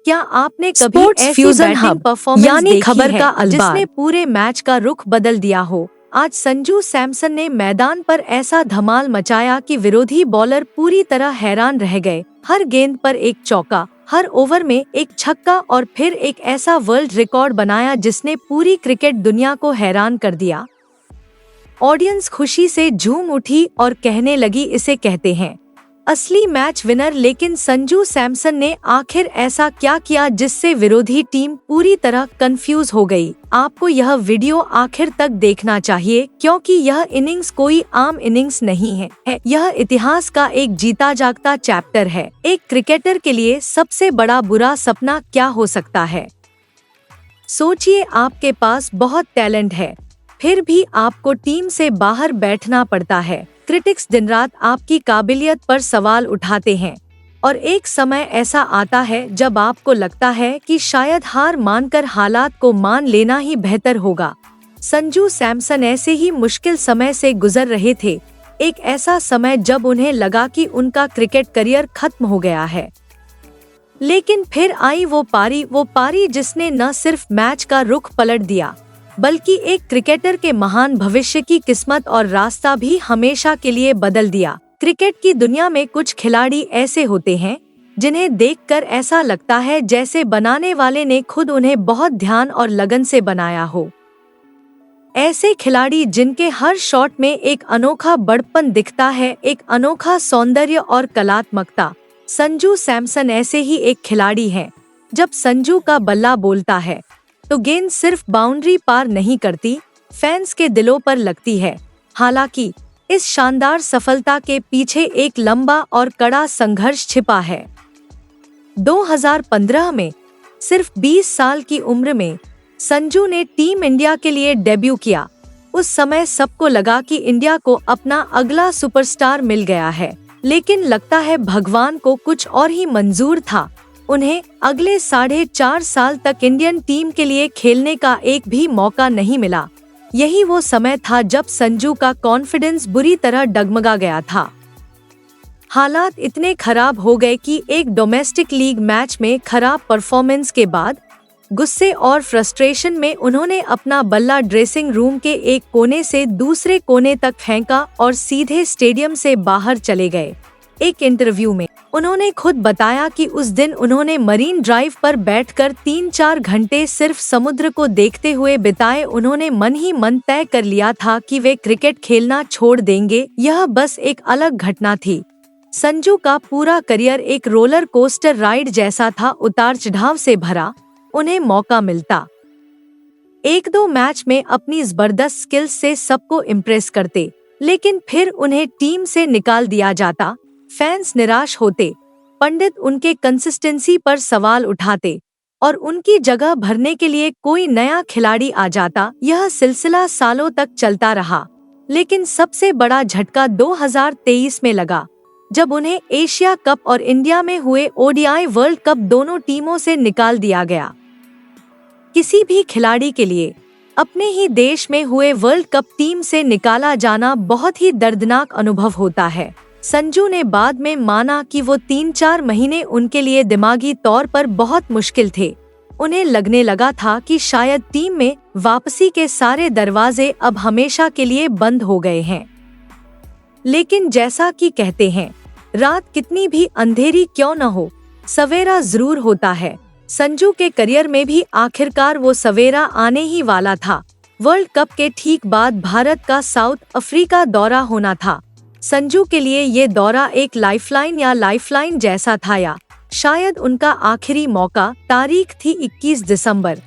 क्या आपने कभी स्पोर्ट्स ऐसी फ्यूजन बैटिंग हब परफॉर्मेंस यानी देखी खबर है का अखबार जिसने पूरे मैच का रुख बदल दिया हो? आज संजू सैमसन ने मैदान पर ऐसा धमाल मचाया कि विरोधी बॉलर पूरी तरह हैरान रह गए। हर गेंद पर एक चौका, हर ओवर में एक छक्का और फिर एक ऐसा वर्ल्ड रिकॉर्ड बनाया जिसने पूरी क्रिकेट दुनिया को हैरान कर दिया। ऑडियंस खुशी से झूम उठी और कहने लगी, इसे कहते हैं असली मैच विनर। लेकिन संजू सैमसन ने आखिर ऐसा क्या किया जिससे विरोधी टीम पूरी तरह कंफ्यूज हो गई? आपको यह वीडियो आखिर तक देखना चाहिए क्योंकि यह इनिंग्स कोई आम इनिंग्स नहीं है। यह इतिहास का एक जीता जागता चैप्टर है। एक क्रिकेटर के लिए सबसे बड़ा बुरा सपना क्या हो सकता है? सोचिए, आपके पास बहुत टैलेंट है, फिर भी आपको टीम से बाहर बैठना पड़ता है। क्रिटिक्स दिन रात आपकी काबिलियत पर सवाल उठाते हैं और एक समय ऐसा आता है जब आपको लगता है कि शायद हार मानकर हालात को मान लेना ही बेहतर होगा। संजू सैमसन ऐसे ही मुश्किल समय से गुजर रहे थे। एक ऐसा समय जब उन्हें लगा कि उनका क्रिकेट करियर खत्म हो गया है। लेकिन फिर आई वो पारी जिसने न सिर्फ मैच का रुख पलट दिया बल्कि एक क्रिकेटर के महान भविष्य की किस्मत और रास्ता भी हमेशा के लिए बदल दिया। क्रिकेट की दुनिया में कुछ खिलाड़ी ऐसे होते हैं जिन्हें देखकर ऐसा लगता है जैसे बनाने वाले ने खुद उन्हें बहुत ध्यान और लगन से बनाया हो। ऐसे खिलाड़ी जिनके हर शॉट में एक अनोखा बड़पन दिखता है, एक अनोखा सौंदर्य और कलात्मकता। संजू सैमसन ऐसे ही एक खिलाड़ी हैं। जब संजू का बल्ला बोलता है तो गेंद सिर्फ बाउंड्री पार नहीं करती, फैंस के दिलों पर लगती है। हालांकि इस शानदार सफलता के पीछे एक लंबा और कड़ा संघर्ष छिपा है। 2015 में सिर्फ 20 साल की उम्र में संजू ने टीम इंडिया के लिए डेब्यू किया। उस समय सबको लगा कि इंडिया को अपना अगला सुपरस्टार मिल गया है, लेकिन लगता है भगवान को कुछ और ही मंजूर था। उन्हें अगले 4.5 साल तक इंडियन टीम के लिए खेलने का एक भी मौका नहीं मिला। यही वो समय था जब संजू का कॉन्फिडेंस बुरी तरह डगमगा गया था। हालात इतने खराब हो गए कि एक डोमेस्टिक लीग मैच में खराब परफॉर्मेंस के बाद गुस्से और फ्रस्ट्रेशन में उन्होंने अपना बल्ला ड्रेसिंग रूम के एक कोने से दूसरे कोने तक फेंका और सीधे स्टेडियम से बाहर चले गए। एक इंटरव्यू में उन्होंने खुद बताया कि उस दिन उन्होंने मरीन ड्राइव पर बैठकर 3-4 घंटे सिर्फ समुद्र को देखते हुए बिताए। उन्होंने मन ही मन तय कर लिया था कि वे क्रिकेट खेलना छोड़ देंगे। यह बस एक अलग घटना थी। संजू का पूरा करियर एक रोलर कोस्टर राइड जैसा था, उतार चढ़ाव से भरा। उन्हें मौका मिलता, 1-2 मैच में अपनी जबरदस्त स्किल्स से सबको इम्प्रेस करते, लेकिन फिर उन्हें टीम से निकाल दिया जाता। फैंस निराश होते, पंडित उनके कंसिस्टेंसी पर सवाल उठाते और उनकी जगह भरने के लिए कोई नया खिलाड़ी आ जाता। यह सिलसिला सालों तक चलता रहा, लेकिन सबसे बड़ा झटका 2023 में लगा, जब उन्हें एशिया कप और इंडिया में हुए ओडीआई वर्ल्ड कप दोनों टीमों से निकाल दिया गया। किसी भी खिलाड़ी के लिए अपने ही देश में हुए वर्ल्ड कप टीम से निकाला जाना बहुत ही दर्दनाक अनुभव होता है। संजू ने बाद में माना कि वो 3-4 महीने उनके लिए दिमागी तौर पर बहुत मुश्किल थे। उन्हें लगने लगा था कि शायद टीम में वापसी के सारे दरवाजे अब हमेशा के लिए बंद हो गए हैं। लेकिन जैसा कि कहते हैं, रात कितनी भी अंधेरी क्यों न हो, सवेरा जरूर होता है। संजू के करियर में भी आखिरकार वो सवेरा आने ही वाला था। वर्ल्ड कप के ठीक बाद भारत का साउथ अफ्रीका दौरा होना था। संजू के लिए ये दौरा एक लाइफलाइन जैसा था, या शायद उनका आखिरी मौका। तारीख थी 21 दिसंबर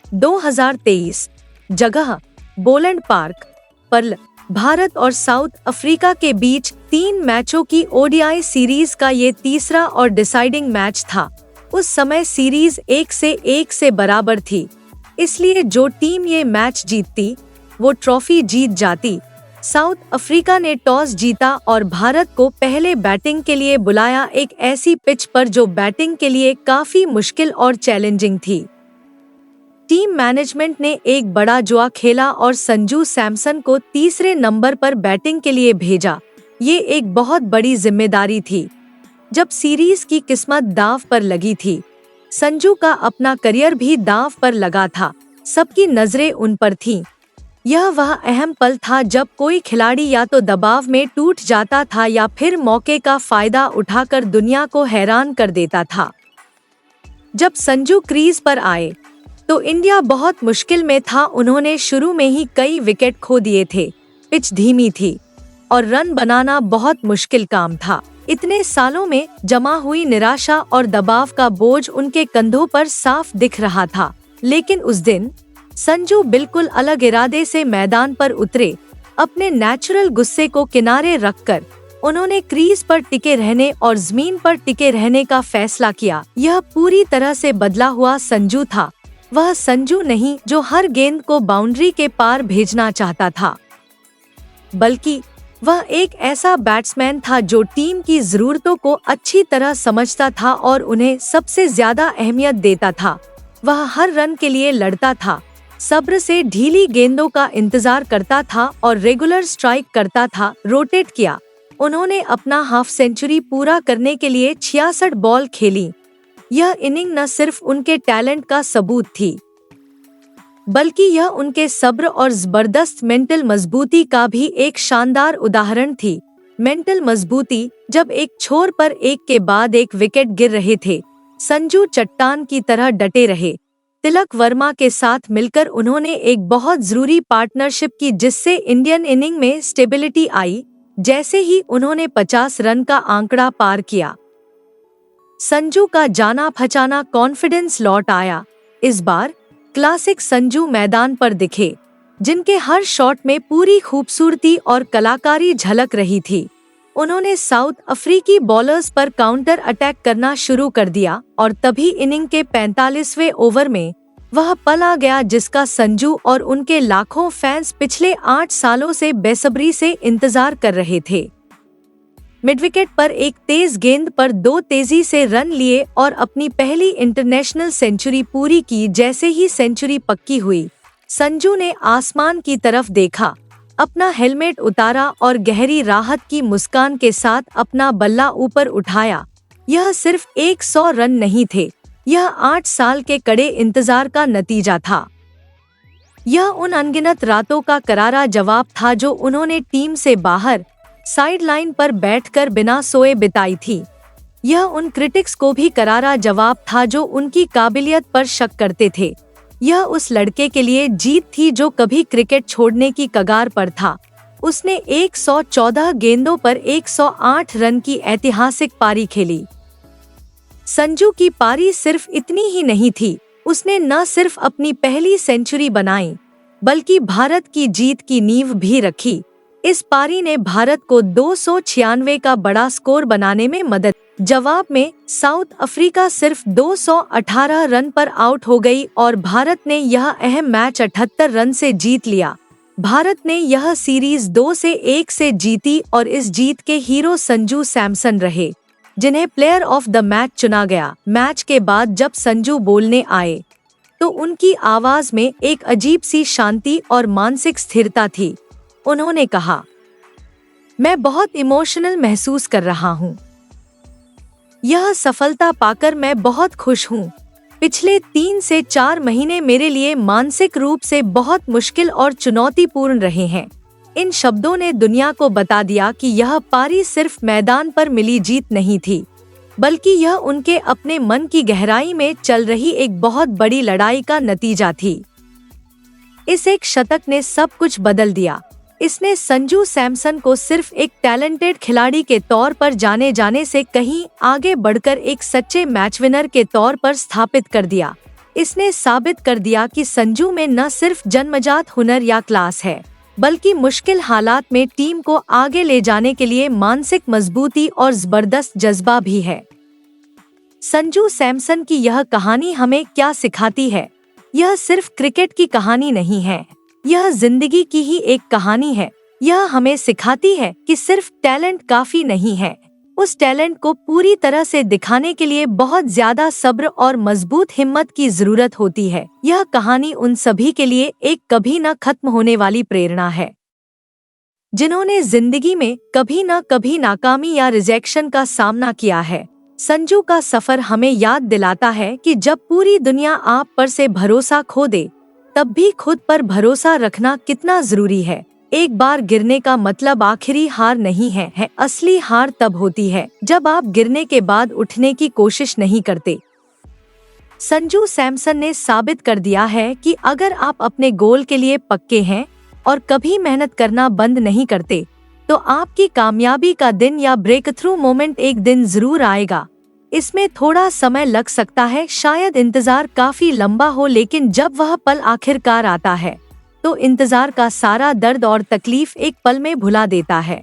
2023। जगह बोलैंड पार्क, पर्ल। भारत और साउथ अफ्रीका के बीच 3 मैचों की ओडीआई सीरीज का ये तीसरा और डिसाइडिंग मैच था। उस समय सीरीज 1 से बराबर थी, इसलिए जो टीम ये मैच जीतती वो ट्रॉफी जीत जाती। साउथ अफ्रीका ने टॉस जीता और भारत को पहले बैटिंग के लिए बुलाया, एक ऐसी पिच पर जो बैटिंग के लिए काफी मुश्किल और चैलेंजिंग थी। टीम मैनेजमेंट ने एक बड़ा जुआ खेला और संजू सैमसन को तीसरे नंबर पर बैटिंग के लिए भेजा। ये एक बहुत बड़ी जिम्मेदारी थी। जब सीरीज की किस्मत दांव पर लगी थी संजू का अपना करियर भी दांव पर लगा था। सबकी नजरें उन पर थीं। यह वह अहम पल था जब कोई खिलाड़ी या तो दबाव में टूट जाता था या फिर मौके का फायदा उठाकर दुनिया को हैरान कर देता था। जब संजू क्रीज पर आए तो इंडिया बहुत मुश्किल में था। उन्होंने शुरू में ही कई विकेट खो दिए थे, पिच धीमी थी और रन बनाना बहुत मुश्किल काम था। इतने सालों में जमा हुई निराशा और दबाव का बोझ उनके कंधों पर साफ दिख रहा था। लेकिन उस दिन संजू बिल्कुल अलग इरादे से मैदान पर उतरे। अपने नेचुरल गुस्से को किनारे रखकर उन्होंने क्रीज पर टिके रहने और जमीन पर टिके रहने का फैसला किया। यह पूरी तरह से बदला हुआ संजू था। वह संजू नहीं जो हर गेंद को बाउंड्री के पार भेजना चाहता था, बल्कि वह एक ऐसा बैट्समैन था जो टीम की जरूरतों को अच्छी तरह समझता था और उन्हें सबसे ज्यादा अहमियत देता था। वह हर रन के लिए लड़ता था, सब्र से ढीली गेंदों का इंतजार करता था और रेगुलर स्ट्राइक करता था। रोटेट किया। उन्होंने अपना हाफ सेंचुरी पूरा करने के लिए 66 बॉल खेली। यह इनिंग न सिर्फ उनके टैलेंट का सबूत थी, बल्कि यह उनके सब्र और जबरदस्त मेंटल मजबूती का भी एक शानदार उदाहरण थी। मेंटल मजबूती। जब एक छोर पर एक के बाद एक विकेट गिर रहे थे, संजू चट्टान की तरह डटे रहे। तिलक वर्मा के साथ मिलकर उन्होंने एक बहुत जरूरी पार्टनरशिप की जिससे इंडियन इनिंग में स्टेबिलिटी आई। जैसे ही उन्होंने 50 रन का आंकड़ा पार किया, संजू का जाना पहचाना कॉन्फिडेंस लौट आया। इस बार क्लासिक संजू मैदान पर दिखे, जिनके हर शॉट में पूरी खूबसूरती और कलाकारी झलक रही थी। उन्होंने साउथ अफ्रीकी बॉलर्स पर काउंटर अटैक करना शुरू कर दिया और तभी इनिंग के 45वें ओवर में वह पल आ गया जिसका संजू और उनके लाखों फैंस पिछले 8 सालों से बेसब्री से इंतजार कर रहे थे। मिडविकेट पर एक तेज गेंद पर 2 तेजी से रन लिए और अपनी पहली इंटरनेशनल सेंचुरी पूरी की। जैसे ही सेंचुरी पक्की हुई, संजू ने आसमान की तरफ देखा, अपना हेलमेट उतारा और गहरी राहत की मुस्कान के साथ अपना बल्ला ऊपर उठाया। यह सिर्फ 100 रन नहीं थे, यह 8 साल के कड़े इंतजार का नतीजा था। यह उन अनगिनत रातों का करारा जवाब था जो उन्होंने टीम से बाहर साइडलाइन पर बैठकर बिना सोए बिताई थी। यह उन क्रिटिक्स को भी करारा जवाब था जो उनकी काबिलियत पर शक करते थे। यह उस लड़के के लिए जीत थी जो कभी क्रिकेट छोड़ने की कगार पर था। उसने 114 गेंदों पर 108 रन की ऐतिहासिक पारी खेली। संजू की पारी सिर्फ इतनी ही नहीं थी, उसने न सिर्फ अपनी पहली सेंचुरी बनाई, बल्कि भारत की जीत की नींव भी रखी। इस पारी ने भारत को 296 का बड़ा स्कोर बनाने में मदद। जवाब में साउथ अफ्रीका सिर्फ 218 रन पर आउट हो गई और भारत ने यह अहम मैच 78 रन से जीत लिया। भारत ने यह सीरीज 2-1 से जीती और इस जीत के हीरो संजू सैमसन रहे, जिन्हें प्लेयर ऑफ द मैच चुना गया। मैच के बाद जब संजू बोलने आए तो उनकी आवाज में एक अजीब सी शांति और मानसिक स्थिरता थी। उन्होंने कहा, मैं बहुत इमोशनल महसूस कर रहा हूँ। यह सफलता पाकर मैं बहुत खुश हूँ। पिछले 3 से 4 महीने मेरे लिए मानसिक रूप से बहुत मुश्किल और चुनौतीपूर्ण रहे हैं। इन शब्दों ने दुनिया को बता दिया कि यह पारी सिर्फ मैदान पर मिली जीत नहीं थी, बल्कि यह उनके अपने मन की गहराई में चल रही एक बहुत बड़ी लड़ाई का नतीजा थी। इस एक शतक ने सब कुछ बदल दिया। इसने संजू सैमसन को सिर्फ एक टैलेंटेड खिलाड़ी के तौर पर जाने जाने से कहीं आगे बढ़कर एक सच्चे मैच विनर के तौर पर स्थापित कर दिया। इसने साबित कर दिया कि संजू में न सिर्फ जन्मजात हुनर या क्लास है, बल्कि मुश्किल हालात में टीम को आगे ले जाने के लिए मानसिक मजबूती और जबरदस्त जज्बा भी है। संजू सैमसन की यह कहानी हमें क्या सिखाती है? यह सिर्फ क्रिकेट की कहानी नहीं है, यह जिंदगी की ही एक कहानी है। यह हमें सिखाती है कि सिर्फ टैलेंट काफी नहीं है, उस टैलेंट को पूरी तरह से दिखाने के लिए बहुत ज्यादा सब्र और मजबूत हिम्मत की जरूरत होती है। यह कहानी उन सभी के लिए एक कभी न खत्म होने वाली प्रेरणा है, जिन्होंने जिंदगी में कभी न कभी नाकामी या रिजेक्शन का सामना किया है। संजू का सफर हमें याद दिलाता है कि जब पूरी दुनिया आप पर से भरोसा खो दे, तब भी खुद पर भरोसा रखना कितना जरूरी है। एक बार गिरने का मतलब आखिरी हार नहीं है, असली हार तब होती है जब आप गिरने के बाद उठने की कोशिश नहीं करते। संजू सैमसन ने साबित कर दिया है कि अगर आप अपने गोल के लिए पक्के हैं और कभी मेहनत करना बंद नहीं करते, तो आपकी कामयाबी का दिन या ब्रेक थ्रू मोमेंट एक दिन जरूर आएगा। इसमें थोड़ा समय लग सकता है, शायद इंतजार काफी लंबा हो, लेकिन जब वह पल आखिरकार आता है तो इंतजार का सारा दर्द और तकलीफ एक पल में भुला देता है।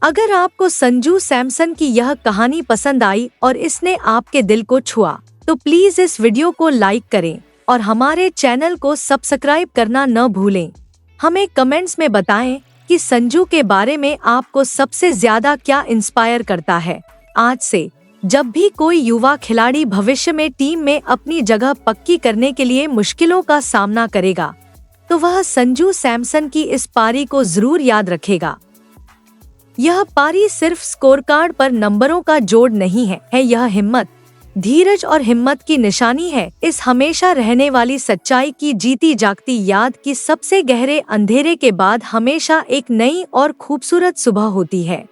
अगर आपको संजू सैमसन की यह कहानी पसंद आई और इसने आपके दिल को छुआ, तो प्लीज इस वीडियो को लाइक करें और हमारे चैनल को सब्सक्राइब करना न भूलें। हमें कमेंट्स में बताएं कि संजू के बारे में आपको सबसे ज्यादा क्या इंस्पायर करता है। आज से जब भी कोई युवा खिलाड़ी भविष्य में टीम में अपनी जगह पक्की करने के लिए मुश्किलों का सामना करेगा, तो वह संजू सैमसन की इस पारी को जरूर याद रखेगा। यह पारी सिर्फ स्कोरकार्ड पर नंबरों का जोड़ नहीं है, यह हिम्मत, धीरज और हिम्मत की निशानी है। इस हमेशा रहने वाली सच्चाई की जीती जागती याद की सबसे गहरे अंधेरे के बाद हमेशा एक नई और खूबसूरत सुबह होती है।